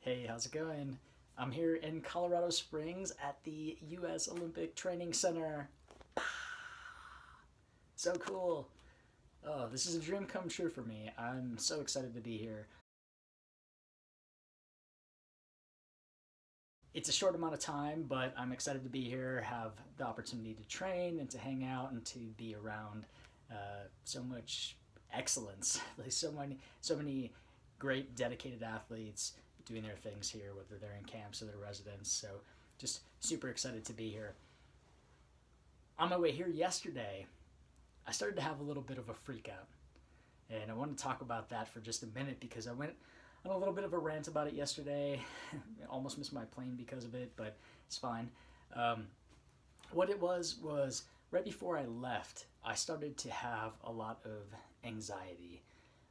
Hey, how's it going? I'm here in Colorado Springs at the U.S. Olympic Training Center. So cool. Oh, this is a dream come true for me. I'm so excited to be here. It's a short amount of time, but I'm excited to be here, have the opportunity to train and to hang out and to be around so much excellence. Like so many great dedicated athletes doing their things here, whether they're in camps or their residents. So just super excited to be here. On my way here yesterday, I started to have a little bit of a freak out. And I want to talk about that for just a minute because I went on a little bit of a rant about it yesterday. I almost missed my plane because of it, but it's fine. Um, what it was right before I left, I started to have a lot of anxiety.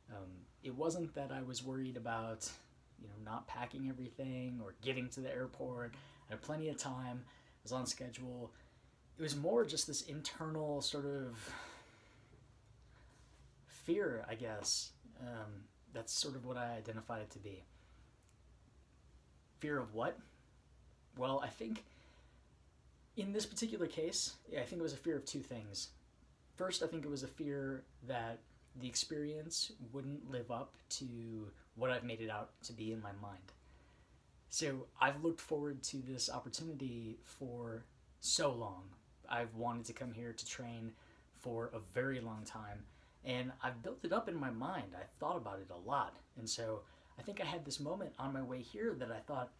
Um, it wasn't that I was worried about, not packing everything or getting to the airport. I had plenty of time. I was on schedule. It was more just this internal sort of fear, I guess. That's sort of what I identified it to be. Fear of what? Well, I think in this particular case, I think it was a fear of two things. First, I think it was a fear that the experience wouldn't live up to what I've made it out to be in my mind. So I've looked forward to this opportunity for so long. I've wanted to come here to train for a very long time, and I've built it up in my mind. I've thought about it a lot. And so I think I had this moment on my way here that I thought,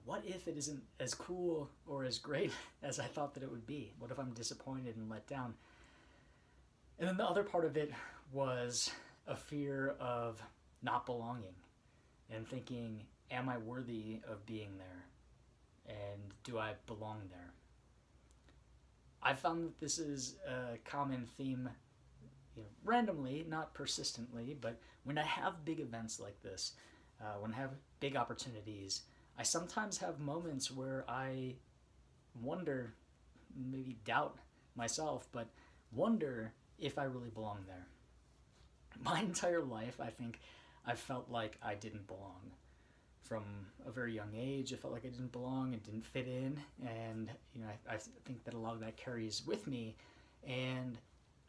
what if it isn't as cool or as great as I thought that it would be? What if I'm disappointed and let down? And then the other part of it was a fear of not belonging and thinking, am I worthy of being there? And do I belong there? I found that this is a common theme, randomly, not persistently, but when I have big events like this, when I have big opportunities, I sometimes have moments where I wonder, maybe doubt myself, but wonder if I really belong there. My entire life, I think I felt like I didn't belong. From a very young age, I felt like I didn't belong and didn't fit in, and I think that a lot of that carries with me. And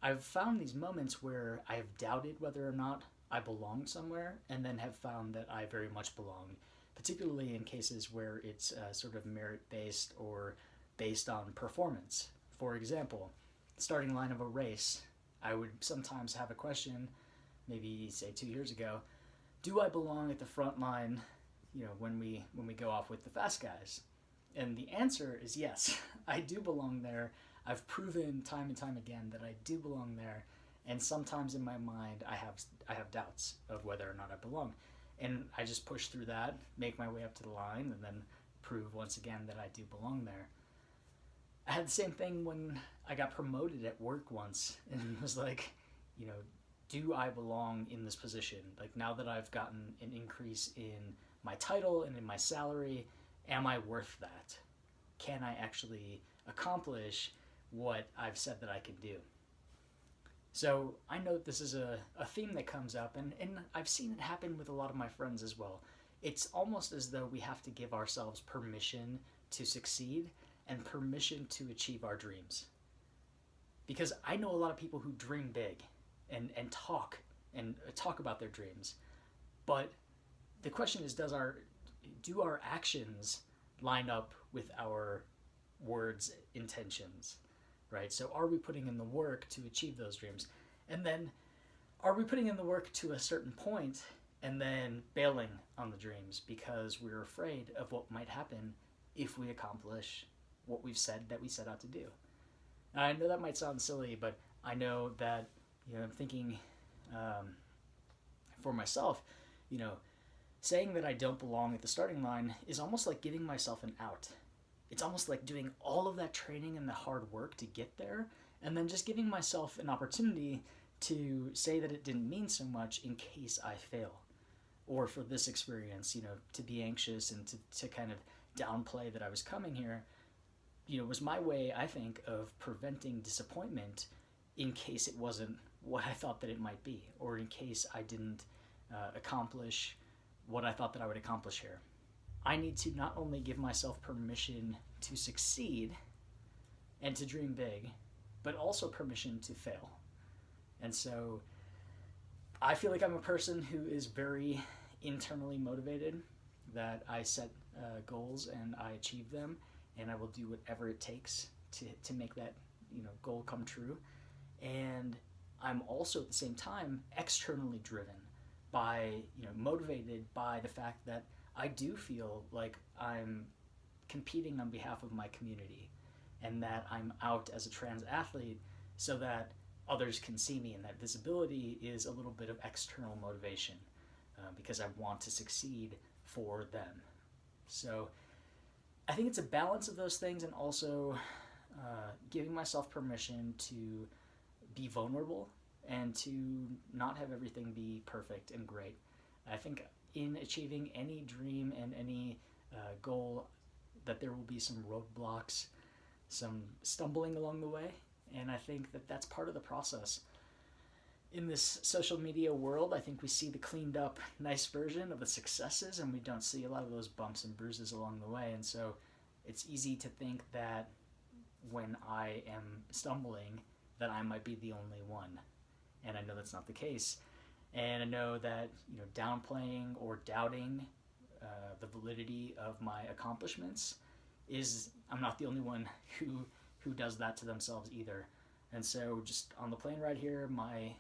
I've found these moments where I have doubted whether or not I belong somewhere, and then have found that I very much belong, particularly in cases where it's sort of merit based or based on performance. For example, starting line of a race, I would sometimes have a question, maybe say 2 years ago, do I belong at the front line? When we go off with the fast guys, and the answer is yes. I do belong there. I've proven time and time again that I do belong there, and sometimes in my mind I have doubts of whether or not I belong, and I just push through that, make my way up to the line, and then prove once again that I do belong there. I had the same thing when I got promoted at work once, and was like, you know, do I belong in this position? Like, now that I've gotten an increase in my title and in my salary, am I worth that? Can I actually accomplish what I've said that I can do? So I know this is a theme that comes up, and I've seen it happen with a lot of my friends as well. It's almost as though we have to give ourselves permission to succeed and permission to achieve our dreams. Because I know a lot of people who dream big and talk about their dreams, but the question is, do our actions line up with our words intentions, right? So are we putting in the work to achieve those dreams, and then are we putting in the work to a certain point and then bailing on the dreams because we're afraid of what might happen if we accomplish what we've said that we set out to do? Now, I know that might sound silly, but I know that, I'm thinking, for myself, saying that I don't belong at the starting line is almost like giving myself an out. It's almost like doing all of that training and the hard work to get there, and then just giving myself an opportunity to say that it didn't mean so much in case I fail. Or for this experience, to be anxious and to kind of downplay that I was coming here, was my way, I think, of preventing disappointment in case it wasn't what I thought that it might be, or in case I didn't accomplish what I thought that I would accomplish here. I need to not only give myself permission to succeed and to dream big, but also permission to fail. And so I feel like I'm a person who is very internally motivated, that I set goals and I achieve them, and I will do whatever it takes to make that goal come true. And I'm also at the same time externally driven by motivated by the fact that I do feel like I'm competing on behalf of my community, and that I'm out as a trans athlete so that others can see me, and that visibility is a little bit of external motivation because I want to succeed for them. So I think it's a balance of those things, and also giving myself permission to be vulnerable and to not have everything be perfect and great. I think in achieving any dream and any goal, that there will be some roadblocks, some stumbling along the way, and I think that that's part of the process. In this social media world, I think we see the cleaned up, nice version of the successes, and we don't see a lot of those bumps and bruises along the way. And so it's easy to think that when I am stumbling, that I might be the only one. And I know that's not the case. And I know that downplaying or doubting the validity of my accomplishments is, I'm not the only one who does that to themselves either. And so just on the plane ride here, my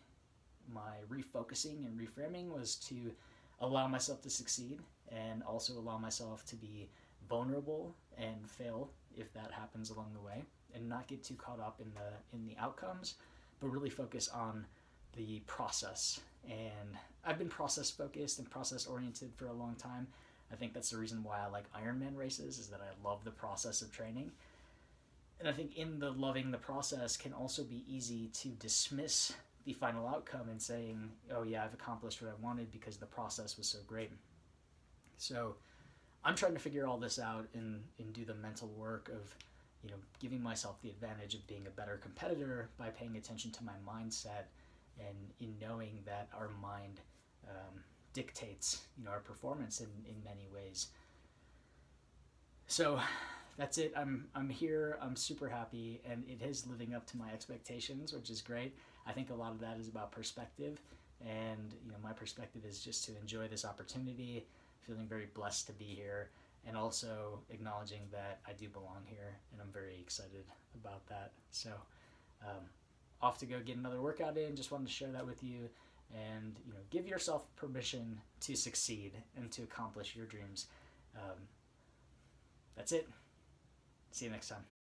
refocusing and reframing was to allow myself to succeed, and also allow myself to be vulnerable and fail if that happens along the way, and not get too caught up in the outcomes, but really focus on the process. And I've been process focused and process oriented for a long time. I think that's the reason why I like Ironman races, is that I love the process of training. And I think in the loving the process can also be easy to dismiss the final outcome and saying, oh yeah, I've accomplished what I wanted because the process was so great. So I'm trying to figure all this out and do the mental work of giving myself the advantage of being a better competitor by paying attention to my mindset, and in knowing that our mind dictates our performance in many ways. So that's it. I'm here. I'm super happy, and it is living up to my expectations, which is great. I think a lot of that is about perspective, and my perspective is just to enjoy this opportunity, feeling very blessed to be here, and also acknowledging that I do belong here, and I'm very excited about that. So off to go get another workout in. Just wanted to share that with you, and give yourself permission to succeed and to accomplish your dreams. That's it. See you next time.